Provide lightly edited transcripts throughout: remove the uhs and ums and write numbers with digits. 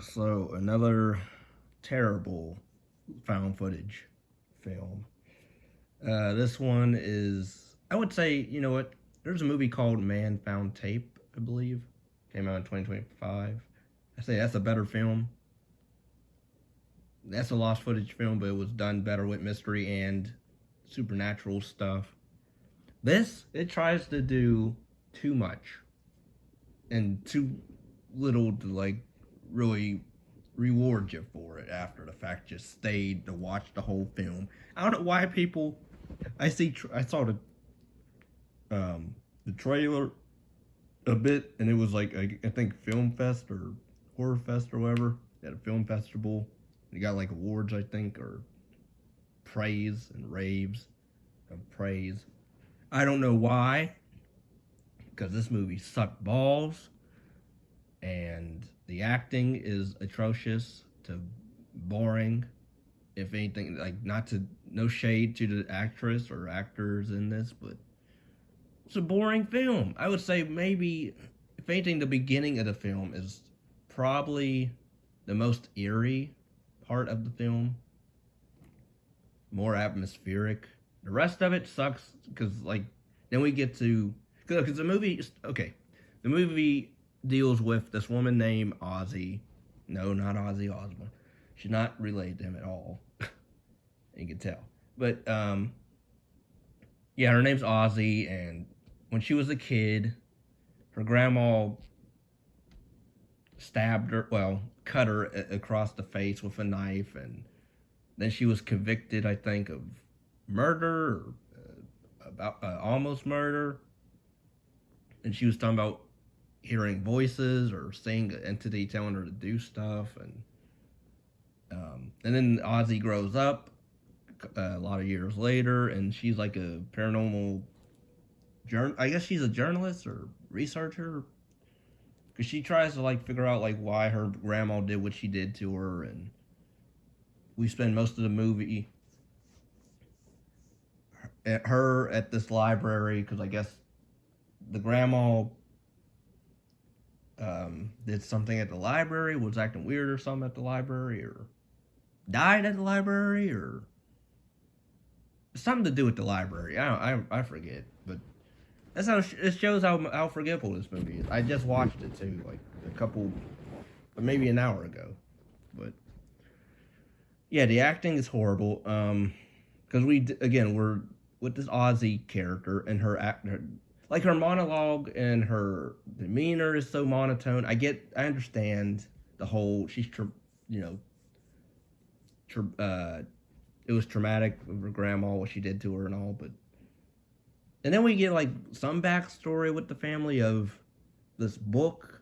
So another terrible found footage film. This one is, I would say, you know what? There's a movie called Man Found Tape, I believe, came out in 2025. I say that's a better film. That's a lost footage film, but it was done better with mystery and supernatural stuff. This, it tries to do too much and too little to really reward you for it after the fact. Just stayed to watch the whole film. I don't know why people. I saw the trailer a bit, and it was like I think Film Fest or Horror Fest or whatever at a film festival. It got like awards, I think, or praise and raves of praise. I don't know why, because this movie sucked balls, and the acting is atrocious to boring. If anything, like not to no shade to the actress or actors in this, but it's a boring film. I would say maybe, if anything, the beginning of the film is probably the most eerie part of the film, more atmospheric. The rest of it sucks because then we get to because the movie okay, the movie deals with this woman named Ozzy. No, not Ozzy Osbourne. She's not related to him at all. You can tell. But yeah, her name's Ozzy, and when she was a kid, her grandma stabbed her, well, cut her across the face with a knife, and then she was convicted, I think, of murder or about almost murder, and she was talking about hearing voices or seeing an entity telling her to do stuff, and then Ozzy grows up a lot of years later, and she's like a paranormal I guess she's a journalist or researcher because she tries to figure out why her grandma did what she did to her, and we spend most of the movie at her at this library because I guess the grandma did something at the library, was acting weird or something at the library, or died at the library, or something to do with the library. I forget, but that's how it shows how forgettable this movie is. I just watched it too, like a couple, maybe an hour ago, but yeah, the acting is horrible. Because we're with this Aussie character and her actor, like her monologue and her demeanor is so monotone. I understand the whole you know, it was traumatic with her grandma what she did to her and all, but and then we get some backstory with the family of this book,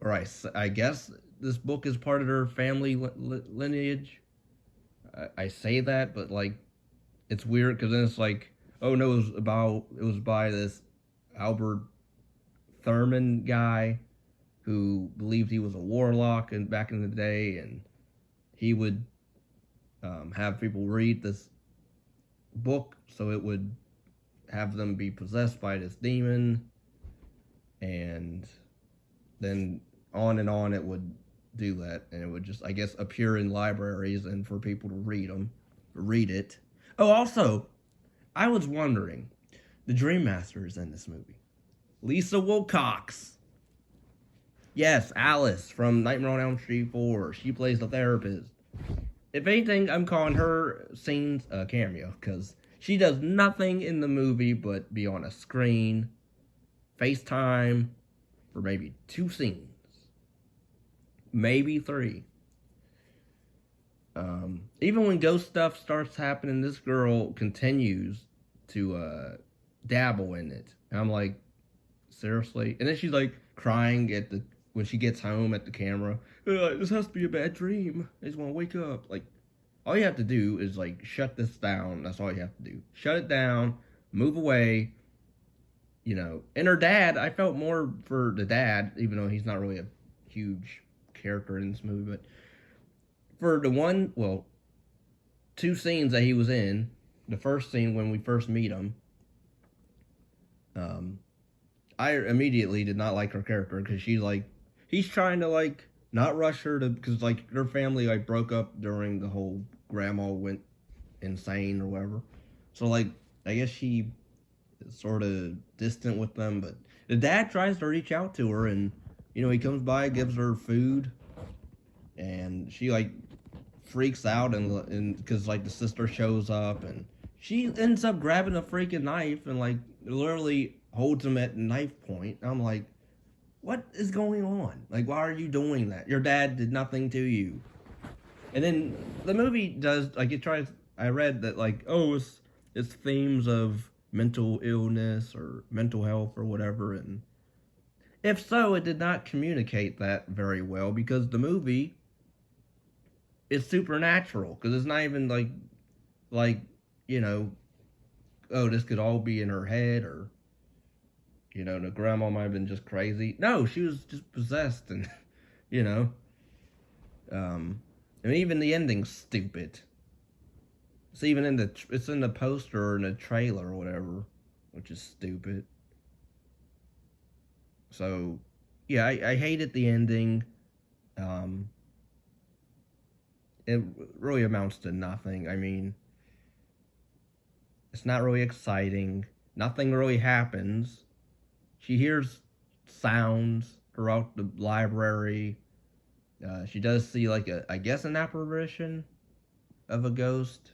or I guess this book is part of their family lineage. I say that, but it's weird because then it's oh no, it was by this Albert Thurman guy who believed he was a warlock and back in the day, and he would have people read this book so it would have them be possessed by this demon, and then on and on it would do that, and it would just, I guess, appear in libraries and for people to read it. Oh, also, I was wondering, the Dream Master is in this movie. Lisa Wilcox. Yes, Alice from Nightmare on Elm Street 4. She plays the therapist. If anything, I'm calling her scenes a cameo because she does nothing in the movie but be on a screen, FaceTime for maybe 2 scenes, maybe 3. Even when ghost stuff starts happening, this girl continues to dabble in it. And I'm like, seriously? And then she's crying when she gets home at the camera. This has to be a bad dream. I just want to wake up. All you have to do is shut this down. That's all you have to do. Shut it down. Move away. And her dad. I felt more for the dad, even though he's not really a huge character in this movie. But for the 2 scenes that he was in, the first scene when we first meet him, I immediately did not like her character because she's he's trying to like not rush her to because like their family like broke up during the whole grandma went insane or whatever. So like I guess she is sort of distant with them, but the dad tries to reach out to her and he comes by, gives her food, and she like freaks out and because like the sister shows up and she ends up grabbing a freaking knife and like literally holds him at knife point. I'm like, what is going on? Like, why are you doing that? Your dad did nothing to you. And then the movie does like it tries. I read that like it's themes of mental illness or mental health or whatever, and if so, it did not communicate that very well because the movie is supernatural because it's not even like you know oh this could all be in her head or the grandma might have been just crazy. No, she was just possessed and you know and even the ending's stupid. It's in the poster or in the trailer or whatever, which is stupid. So yeah, I hated the ending. Um, it really amounts to nothing. I mean, it's not really exciting. Nothing really happens. She hears sounds throughout the library. She does see like I guess an apparition of a ghost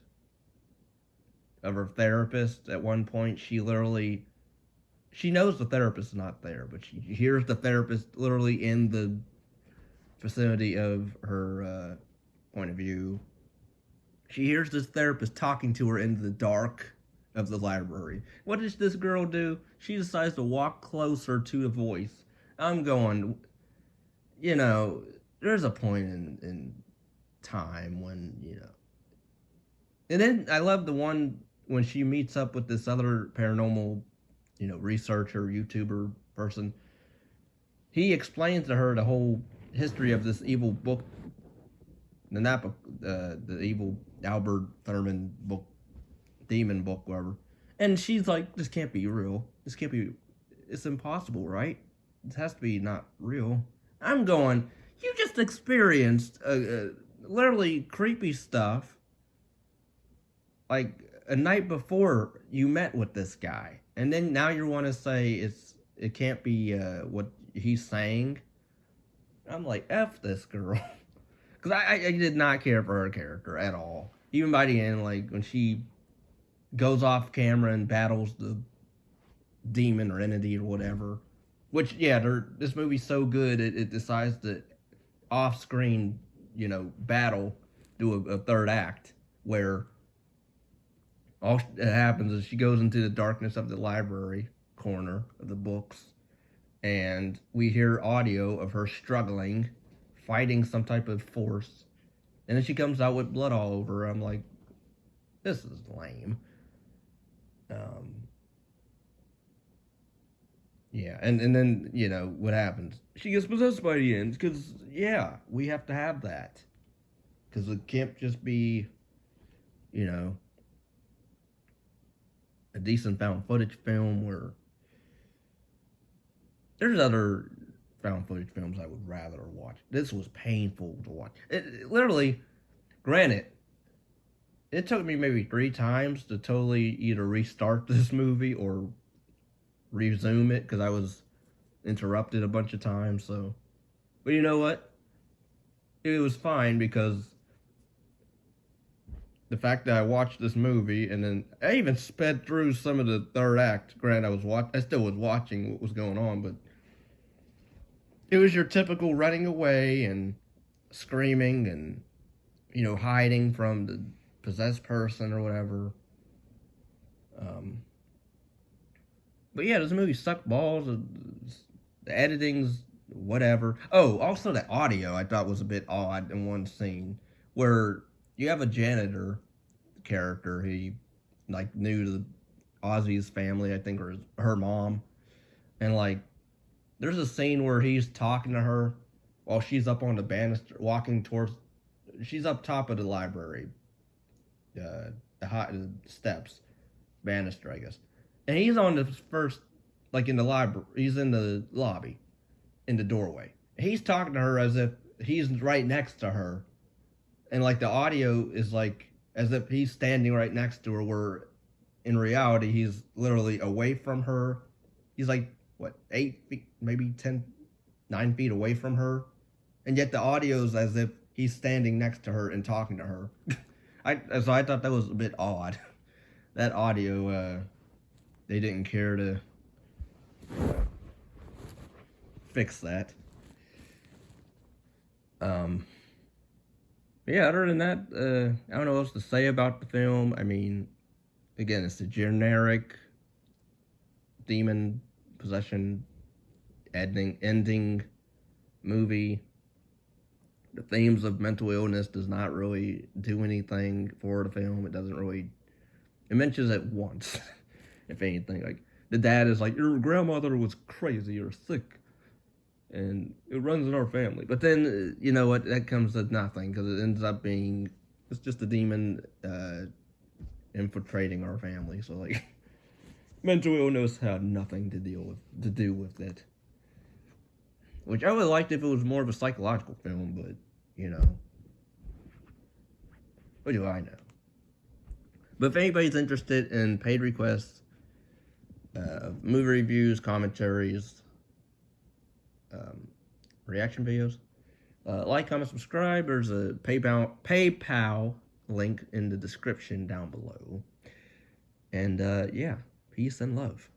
of her therapist at one point. She knows the therapist is not there, but she hears the therapist literally in the vicinity of her point of view. She hears this therapist talking to her in the dark of the library. What does this girl do? She decides to walk closer to the voice. I'm going, there's a point in time when, And then I love the one when she meets up with this other paranormal, researcher, YouTuber person. He explains to her the whole history of this evil book, the evil Albert Thurman book, demon book, whatever. And she's like, "This can't be real. This can't be. It's impossible, right? This has to be not real." I'm going. You just experienced literally creepy stuff like a night before you met with this guy, and then now you want to say it can't be what he's saying. I'm like, F this girl. Because I did not care for her character at all. Even by the end, like when she goes off camera and battles the demon or entity or whatever. Which, yeah, this movie's so good, it decides to off screen, battle, do a third act where all that happens is she goes into the darkness of the library corner of the books, and we hear audio of her struggling, fighting some type of force, and then she comes out with blood all over her. I'm like, this is lame. Yeah, and then what happens? She gets possessed by the end because yeah, we have to have that because it can't just be you know a decent found footage film where there's other found footage films I would rather watch. This was painful to watch. It literally, granted, it took me maybe 3 times to totally either restart this movie or resume it because I was interrupted a bunch of times. So, but you know what? It was fine because the fact that I watched this movie and then I even sped through some of the third act. Granted, I still was watching what was going on, but it was your typical running away and screaming and hiding from the possessed person or whatever. But yeah, this movie sucked balls. The editing's whatever. Oh, also the audio I thought was a bit odd in one scene where you have a janitor character. He like knew the Ozzy's family, I think, or her mom, and like there's a scene where he's talking to her while she's up on the banister, walking towards. She's up top of the library, the steps, banister, I guess, and he's on the first, like in the library. He's in the lobby, in the doorway, He's talking to her as if he's right next to her, and like the audio is like as if he's standing right next to her, where in reality he's literally away from her. He's like what 8 feet, maybe 10, 9 feet away from her, and yet the audio is as if he's standing next to her and talking to her. I thought that was a bit odd. That audio, they didn't care to fix that. Um, yeah, other than that, I don't know what else to say about the film. I mean, again, it's a generic demon possession ending movie. The themes of mental illness does not really do anything for the film. It doesn't really. It mentions it once, if anything. Like the dad is like, "Your grandmother was crazy or sick, and it runs in our family." But then you know what? That comes to nothing because it ends up being it's just a demon infiltrating our family. So like, mental illness had nothing to do with it. Which I would have liked if it was more of a psychological film, but you know, what do I know? But if anybody's interested in paid requests, movie reviews, commentaries, um, reaction videos, like, comment, subscribe. There's a PayPal link in the description down below. And yeah, peace and love.